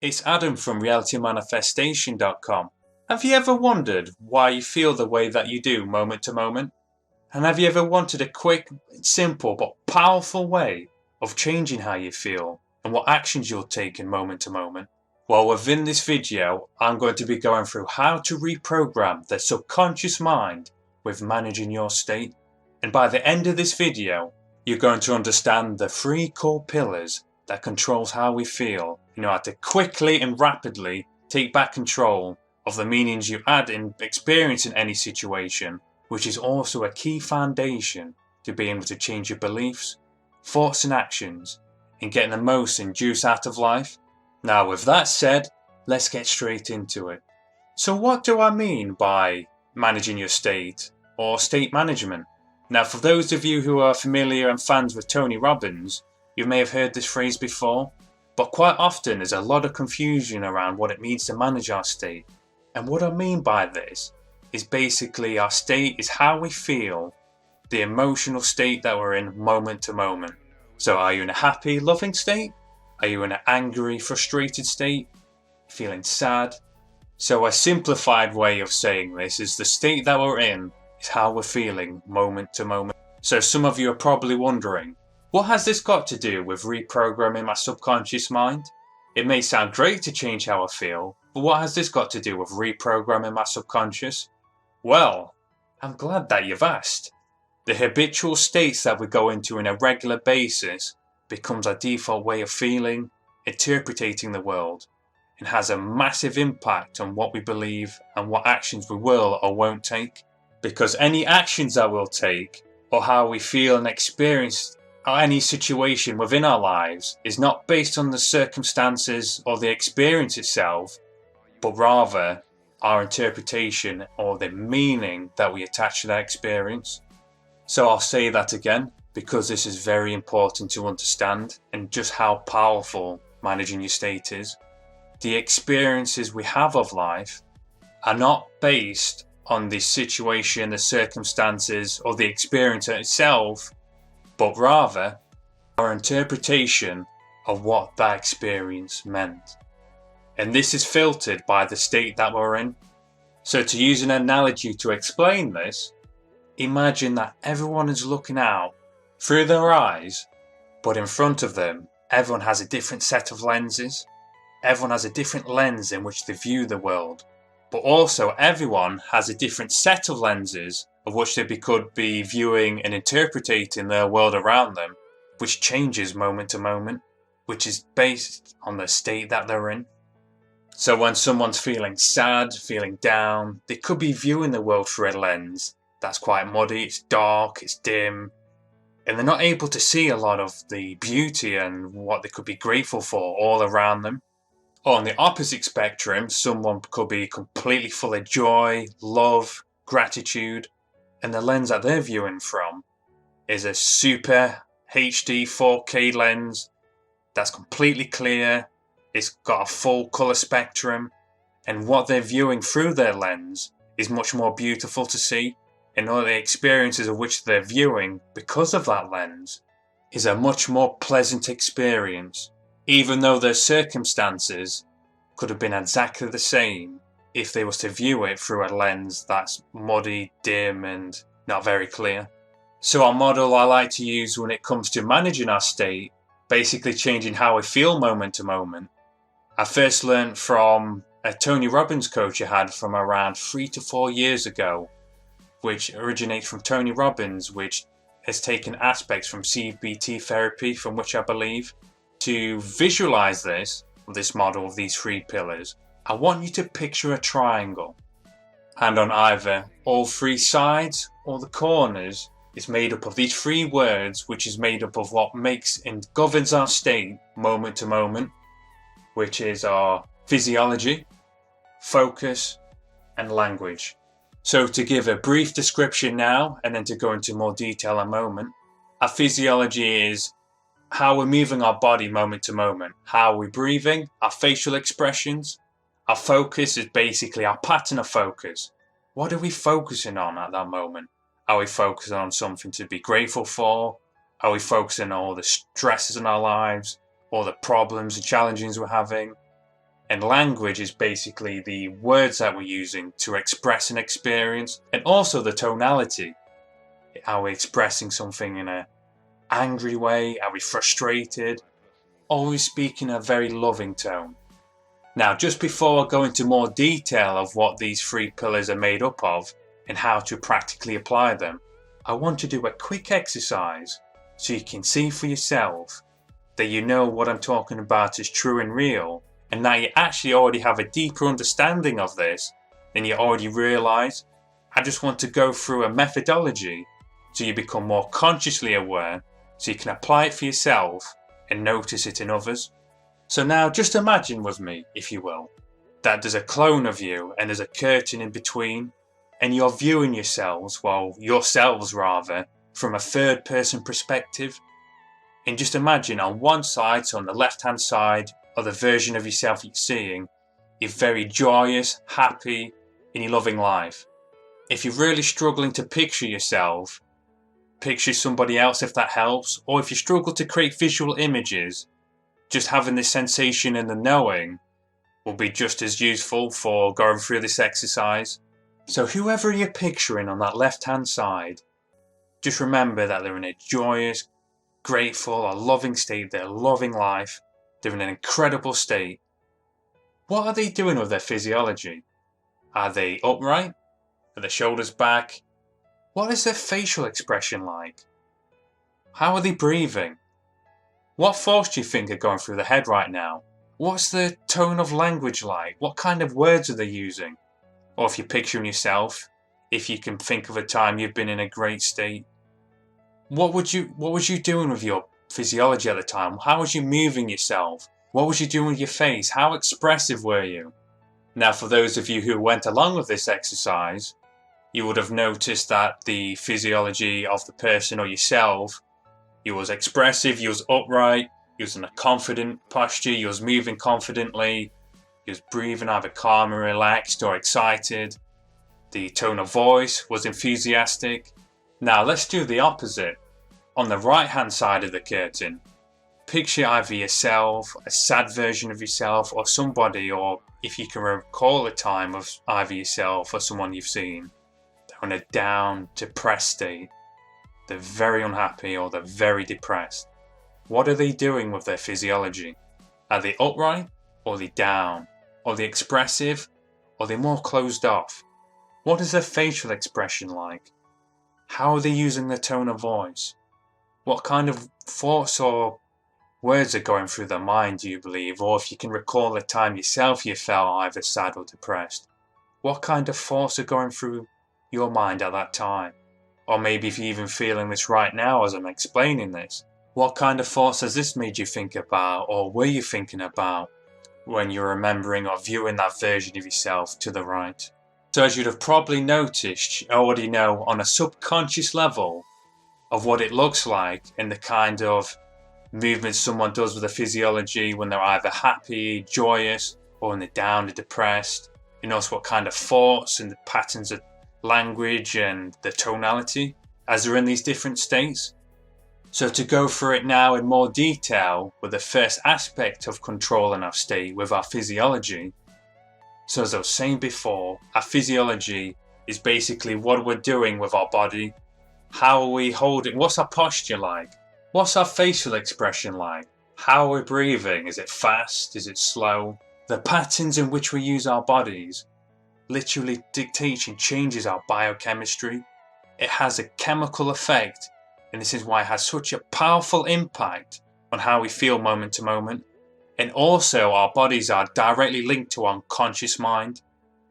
It's Adam from realitymanifestation.com. Have you ever wondered why you feel the way that you do moment to moment? And have you ever wanted a quick, simple but powerful way of changing how you feel and what actions you'll take in moment to moment? Well, within this video, I'm going to be going through how to reprogram the subconscious mind with managing your state. And by the end of this video, you're going to understand the 3 core pillars that controls how we feel. You know how to quickly and rapidly take back control of the meanings you add in experiencing any situation, which is also a key foundation to being able to change your beliefs, thoughts and actions, and getting the most in juice out of life. Now with that said, let's get straight into it. So what do I mean by managing your state or state management? Now for those of you who are familiar and fans with Tony Robbins, you may have heard this phrase before, but quite often there's a lot of confusion around what it means to manage our state. And what I mean by this is basically our state is how we feel, the emotional state that we're in moment to moment. So are you in a happy, loving state? Are you in an angry, frustrated state? Feeling sad? So a simplified way of saying this is the state that we're in is how we're feeling moment to moment. So some of you are probably wondering, what has this got to do with reprogramming my subconscious mind? It may sound great to change how I feel, but what has this got to do with reprogramming my subconscious? Well, I'm glad that you've asked. The habitual states that we go into on a regular basis becomes our default way of feeling, interpreting the world, and has a massive impact on what we believe and what actions we will or won't take. Because any actions that we'll take, or how we feel and experience any situation within our lives, is not based on the circumstances or the experience itself, but rather our interpretation or the meaning that we attach to that experience. So I'll say that again, because this is very important to understand and just how powerful managing your state is. The experiences we have of life are not based on the situation, the circumstances, or the experience itself, but rather our interpretation of what that experience meant. And this is filtered by the state that we're in. So to use an analogy to explain this, imagine that everyone is looking out through their eyes, but in front of them, everyone has a different set of lenses. Everyone has a different lens in which they view the world. But also everyone has a different set of lenses of which they could be viewing and interpreting their world around them, which changes moment to moment, which is based on the state that they're in. So when someone's feeling sad, feeling down, they could be viewing the world through a lens that's quite muddy, it's dark, it's dim, and they're not able to see a lot of the beauty and what they could be grateful for all around them. Or on the opposite spectrum, someone could be completely full of joy, love, gratitude, and the lens that they're viewing from is a super HD 4K lens that's completely clear, it's got a full colour spectrum, and what they're viewing through their lens is much more beautiful to see, and all the experiences of which they're viewing because of that lens is a much more pleasant experience, even though their circumstances could have been exactly the same if they was to view it through a lens that's muddy, dim and not very clear. So our model I like to use when it comes to managing our state, basically changing how we feel moment to moment, I first learned from a Tony Robbins coach I had from around 3 to 4 years ago, which originates from Tony Robbins, which has taken aspects from CBT therapy, from which I believe. To visualize this model of these 3 pillars, I want you to picture a triangle, and on either all 3 sides or the corners is made up of these 3 words, which is made up of what makes and governs our state moment to moment, which is our physiology, focus and language. So to give a brief description now and then to go into more detail in a moment, our physiology is how we're moving our body moment to moment, how we're breathing, our facial expressions. Our focus is basically our pattern of focus. What are we focusing on at that moment? Are we focusing on something to be grateful for? Are we focusing on all the stresses in our lives, all the problems and challenges we're having? And language is basically the words that we're using to express an experience, and also the tonality. Are we expressing something in an angry way? Are we frustrated? Always speak in a very loving tone. Now, just before I go into more detail of what these 3 pillars are made up of and how to practically apply them, I want to do a quick exercise so you can see for yourself that you know what I'm talking about is true and real, and that you actually already have a deeper understanding of this than you already realise. I just want to go through a methodology so you become more consciously aware, so you can apply it for yourself and notice it in others. So now just imagine with me, if you will, that there's a clone of you and there's a curtain in between, and you're viewing yourselves from a third person perspective. And just imagine on one side, so on the left hand side of the version of yourself you're seeing, you're very joyous, happy, and you're loving life. If you're really struggling to picture yourself, picture somebody else if that helps, or if you struggle to create visual images, just having this sensation and the knowing will be just as useful for going through this exercise. So whoever you're picturing on that left hand side, just remember that they're in a joyous, grateful or loving state, they're loving life, they're in an incredible state. What are they doing with their physiology? Are they upright? Are their shoulders back? What is their facial expression like? How are they breathing? What thoughts do you think are going through their head right now? What's the tone of language like? What kind of words are they using? Or if you're picturing yourself, if you can think of a time you've been in a great state, what was you doing with your physiology at the time? How was you moving yourself? What was you doing with your face? How expressive were you? Now, for those of you who went along with this exercise, you would have noticed that the physiology of the person or yourself, you was expressive, you was upright, you was in a confident posture, you was moving confidently, you was breathing either calm and relaxed or excited. The tone of voice was enthusiastic. Now let's do the opposite. On the right hand side of the curtain, picture either yourself, a sad version of yourself, or somebody, or if you can recall a time of either yourself or someone you've seen, they're in a down, depressed state. They're very unhappy or they're very depressed. What are they doing with their physiology? Are they upright or are they down? Are they expressive or are they more closed off? What is their facial expression like? How are they using their tone of voice? What kind of thoughts or words are going through their mind, do you believe? Or if you can recall the time yourself you felt either sad or depressed, what kind of thoughts are going through your mind at that time? Or maybe if you're even feeling this right now as I'm explaining this, what kind of thoughts has this made you think about, or were you thinking about when you're remembering or viewing that version of yourself to the right? So as you'd have probably noticed, you already know on a subconscious level of what it looks like and the kind of movements someone does with their physiology when they're either happy, joyous, or when they're down or depressed. You notice what kind of thoughts and the patterns of language and the tonality as they're in these different states. So to go through it now in more detail with the first aspect of controlling our state with our physiology. So as I was saying before, our physiology is basically what we're doing with our body. How are we holding? What's our posture like? What's our facial expression like? How are we breathing? Is it fast? Is it slow? The patterns in which we use our bodies literally dictates and changes our biochemistry. It has a chemical effect, and this is why it has such a powerful impact on how we feel moment to moment. And also our bodies are directly linked to our unconscious mind.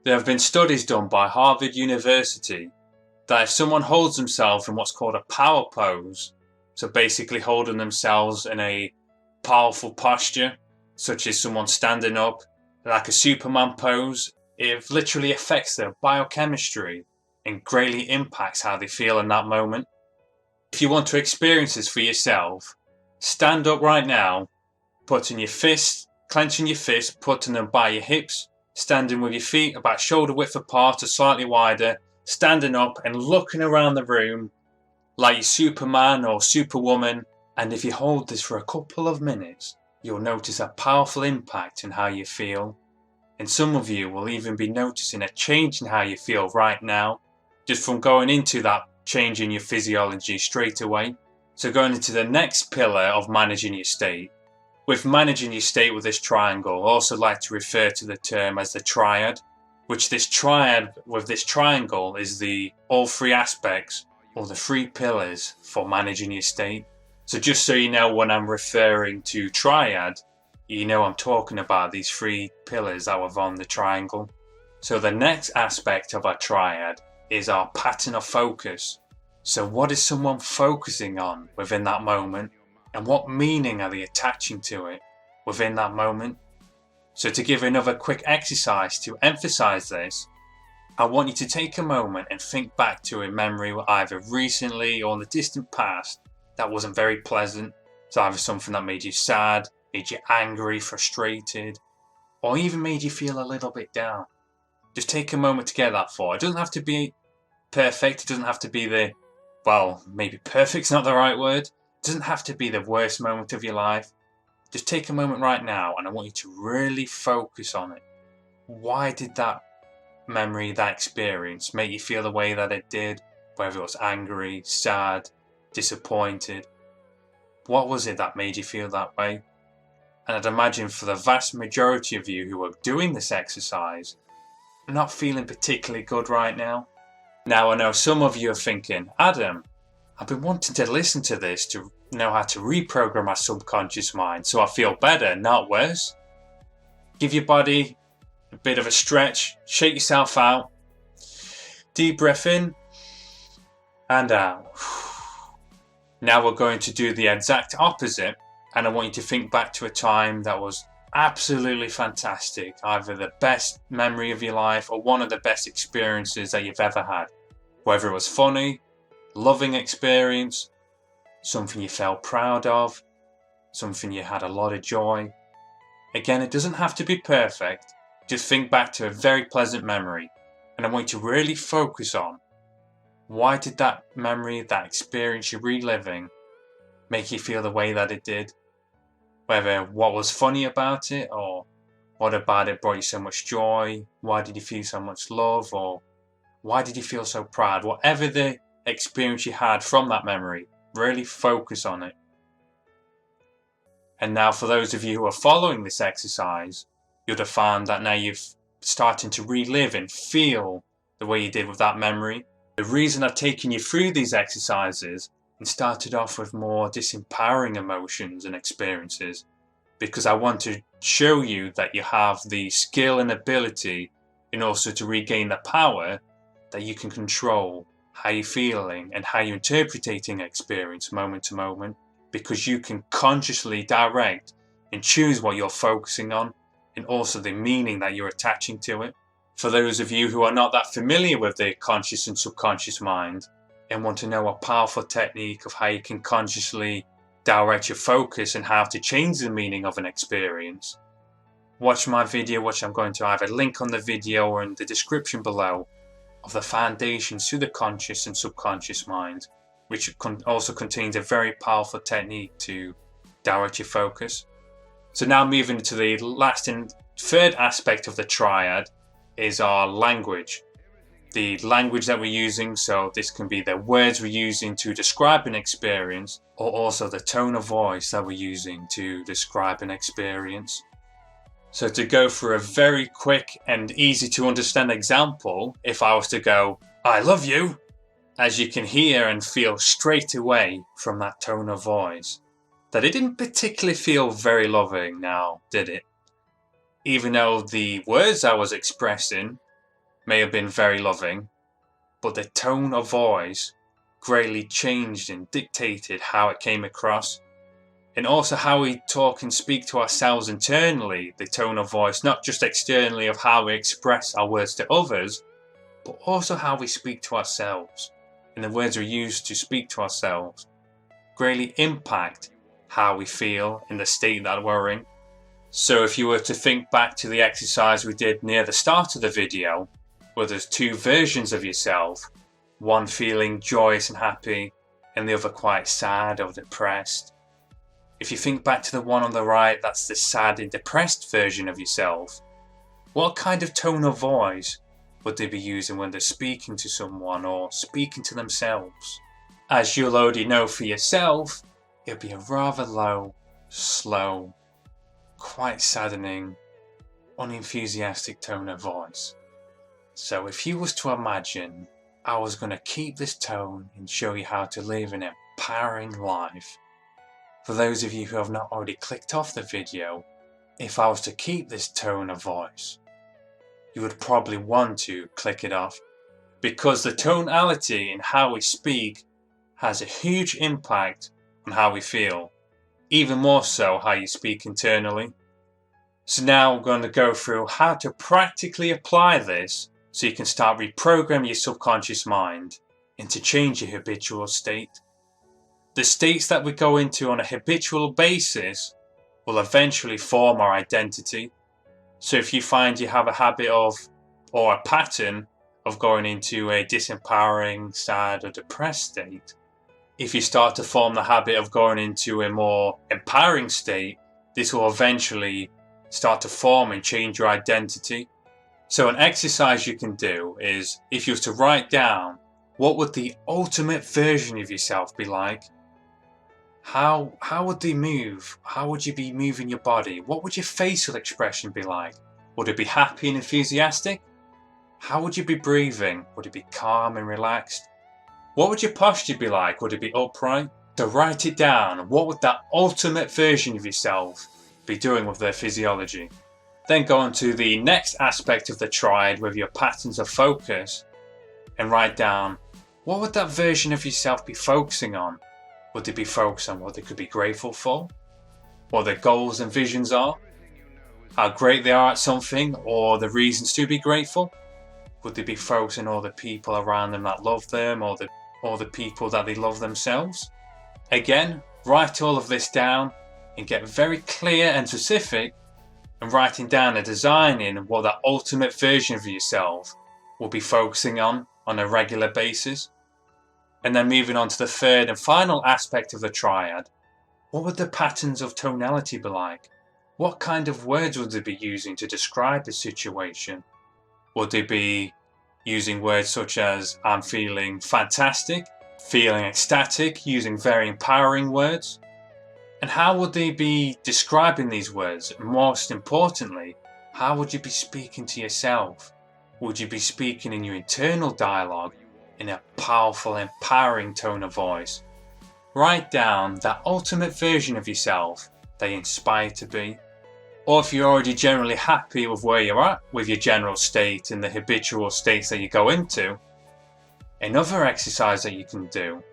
There have been studies done by Harvard University that if someone holds themselves in what's called a power pose, so basically holding themselves in a powerful posture, such as someone standing up like a Superman pose, it literally affects their biochemistry and greatly impacts how they feel in that moment. If you want to experience this for yourself, stand up right now, putting your fists, clenching your fists, putting them by your hips, standing with your feet about shoulder width apart or slightly wider, standing up and looking around the room like you're Superman or Superwoman. And if you hold this for a couple of minutes, you'll notice a powerful impact in how you feel. And some of you will even be noticing a change in how you feel right now, just from going into that change in your physiology straight away. So going into the next pillar of managing your state. With managing your state with this triangle, I also like to refer to the term as the Triad, which this triad with this triangle is all three aspects or the three pillars for managing your state. So just so you know, when I'm referring to Triad, you know I'm talking about these three pillars that were on the triangle. So the next aspect of our Triad is our pattern of focus. So what is someone focusing on within that moment, and what meaning are they attaching to it within that moment? So to give another quick exercise to emphasize this, I want you to take a moment and think back to a memory either recently or in the distant past that wasn't very pleasant. So either something that made you sad, made you angry, frustrated, or even made you feel a little bit down. Just take a moment to get that thought. It doesn't have to be perfect. It doesn't have to be maybe perfect's not the right word. It doesn't have to be the worst moment of your life. Just take a moment right now and I want you to really focus on it. Why did that memory, that experience make you feel the way that it did? Whether it was angry, sad, disappointed. What was it that made you feel that way? And I'd imagine for the vast majority of you who are doing this exercise, not feeling particularly good right now. Now I know some of you are thinking, Adam, I've been wanting to listen to this to know how to reprogram my subconscious mind so I feel better, not worse. Give your body a bit of a stretch, shake yourself out, deep breath in and out. Now we're going to do the exact opposite, and I want you to think back to a time that was absolutely fantastic, either the best memory of your life or one of the best experiences that you've ever had. Whether it was funny, loving experience, something you felt proud of, something you had a lot of joy. Again, it doesn't have to be perfect. Just think back to a very pleasant memory, and I want you to really focus on why did that memory, that experience you're reliving, make you feel the way that it did? Whether what was funny about it, or what about it brought you so much joy, why did you feel so much love, or why did you feel so proud? Whatever the experience you had from that memory, really focus on it. And now for those of you who are following this exercise, you'll have found that now you're starting to relive and feel the way you did with that memory. The reason I've taken you through these exercises and started off with more disempowering emotions and experiences, because I want to show you that you have the skill and ability and also to regain the power that you can control how you're feeling and how you're interpreting experience moment to moment, because you can consciously direct and choose what you're focusing on and also the meaning that you're attaching to it. For those of you who are not that familiar with the conscious and subconscious mind and want to know a powerful technique of how you can consciously direct your focus and how to change the meaning of an experience, watch my video, which I'm going to either link on the video or in the description below, of the foundations to the conscious and subconscious mind, which also contains a very powerful technique to direct your focus. So now moving to the last and third aspect of the triad is our language. The language that we're using, so this can be the words we're using to describe an experience, or also the tone of voice that we're using to describe an experience. So to go through a very quick and easy to understand example, if I was to go, I love you, as you can hear and feel straight away from that tone of voice, that it didn't particularly feel very loving now, did it? Even though the words I was expressing may have been very loving, but the tone of voice greatly changed and dictated how it came across. And also how we talk and speak to ourselves internally, the tone of voice, not just externally of how we express our words to others, but also how we speak to ourselves. And the words we use to speak to ourselves greatly impact how we feel in the state that we're in. So if you were to think back to the exercise we did near the start of the video, where there's two versions of yourself, one feeling joyous and happy, and the other quite sad or depressed. If you think back to the one on the right, that's the sad and depressed version of yourself. What kind of tone of voice would they be using when they're speaking to someone or speaking to themselves? As you'll already know for yourself, it'll be a rather low, slow, quite saddening, unenthusiastic tone of voice. So if you was to imagine I was going to keep this tone and show you how to live an empowering life. For those of you who have not already clicked off the video, if I was to keep this tone of voice, you would probably want to click it off, because the tonality in how we speak has a huge impact on how we feel, even more so how you speak internally. So now we're going to go through how to practically apply this so you can start reprogramming your subconscious mind and to change your habitual state. The states that we go into on a habitual basis will eventually form our identity. So if you find you have a habit of, or a pattern of going into a disempowering, sad or depressed state, if you start to form the habit of going into a more empowering state, this will eventually start to form and change your identity. So an exercise you can do is, if you were to write down, what would the ultimate version of yourself be like? How would they move? How would you be moving your body? What would your facial expression be like? Would it be happy and enthusiastic? How would you be breathing? Would it be calm and relaxed? What would your posture be like? Would it be upright? So write it down. What would that ultimate version of yourself be doing with their physiology? Then go on to the next aspect of the triad with your patterns of focus and write down, what would that version of yourself be focusing on? Would they be focused on what they could be grateful for? What their goals and visions are? How great they are at something, or the reasons to be grateful? Would they be focusing on all the people around them that love them, or the people that they love themselves? Again, write all of this down and get very clear and specific, and writing down and designing what that ultimate version of yourself will be focusing on a regular basis. And then moving on to the third and final aspect of the triad, what would the patterns of tonality be like? What kind of words would they be using to describe the situation? Would they be using words such as, I'm feeling fantastic, feeling ecstatic, using very empowering words? And how would they be describing these words? Most importantly, how would you be speaking to yourself? Would you be speaking in your internal dialogue in a powerful, empowering tone of voice? Write down that ultimate version of yourself that you inspire to be. Or if you're already generally happy with where you're at with your general state and the habitual states that you go into, another exercise that you can do,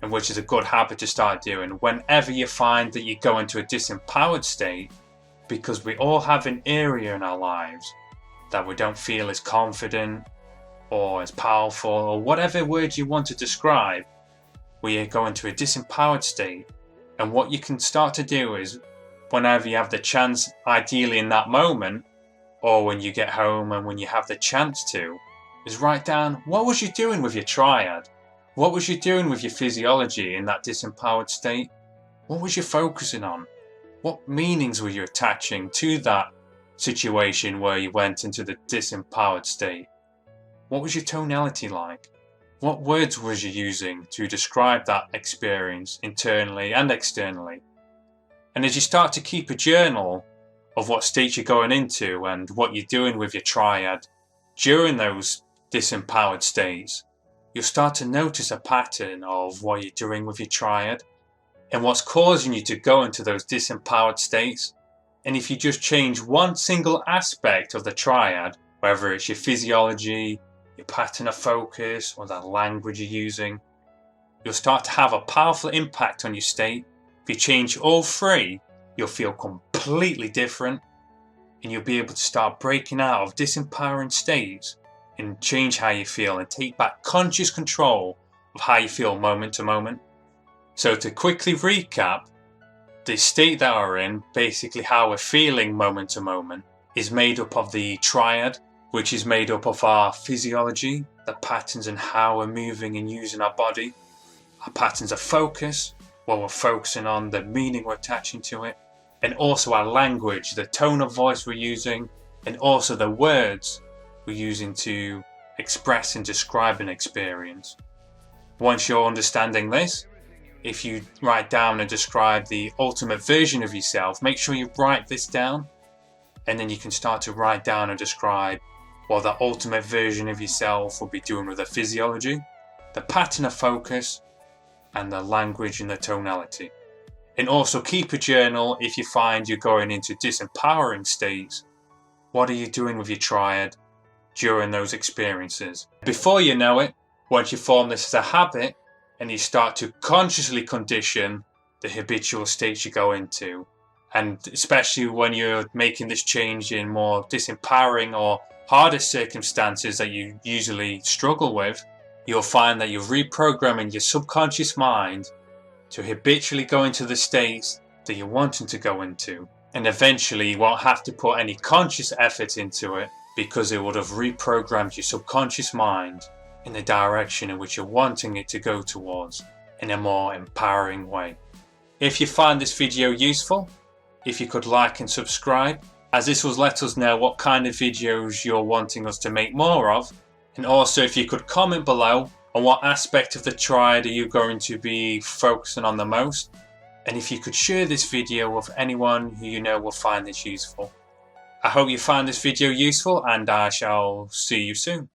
and which is a good habit to start doing whenever you find that you go into a disempowered state, because we all have an area in our lives that we don't feel as confident or as powerful, or whatever word you want to describe, where you go into a disempowered state. And what you can start to do is, whenever you have the chance, ideally in that moment, or when you get home and when you have the chance to, is write down, what was you doing with your triad? What was you doing with your physiology in that disempowered state? What was you focusing on? What meanings were you attaching to that situation where you went into the disempowered state? What was your tonality like? What words was you using to describe that experience internally and externally? And as you start to keep a journal of what state you're going into and what you're doing with your triad during those disempowered states, you'll start to notice a pattern of what you're doing with your triad and what's causing you to go into those disempowered states. And if you just change one single aspect of the triad, whether it's your physiology, your pattern of focus, or that language you're using, you'll start to have a powerful impact on your state. If you change all three, you'll feel completely different, and you'll be able to start breaking out of disempowering states and change how you feel and take back conscious control of how you feel moment to moment. So to quickly recap, the state that we're in, basically how we're feeling moment to moment, is made up of the triad, which is made up of our physiology, the patterns and how we're moving and using our body, our patterns of focus, what we're focusing on, the meaning we're attaching to it, and also our language, the tone of voice we're using, and also the words we're using to express and describe an experience. Once you're understanding this, if you write down and describe the ultimate version of yourself, make sure you write this down, and then you can start to write down and describe what the ultimate version of yourself will be doing with the physiology, the pattern of focus, and the language and the tonality. And also keep a journal if you find you're going into disempowering states. What are you doing with your triad during those experiences? Before you know it, once you form this as a habit and you start to consciously condition the habitual states you go into, and especially when you're making this change in more disempowering or harder circumstances that you usually struggle with, you'll find that you're reprogramming your subconscious mind to habitually go into the states that you're wanting to go into. And eventually you won't have to put any conscious effort into it, because it would have reprogrammed your subconscious mind in the direction in which you're wanting it to go towards in a more empowering way. If you find this video useful, if you could like and subscribe, as this will let us know what kind of videos you're wanting us to make more of. And also if you could comment below on what aspect of the triad are you going to be focusing on the most. And if you could share this video with anyone who you know will find this useful. I hope you found this video useful, and I shall see you soon.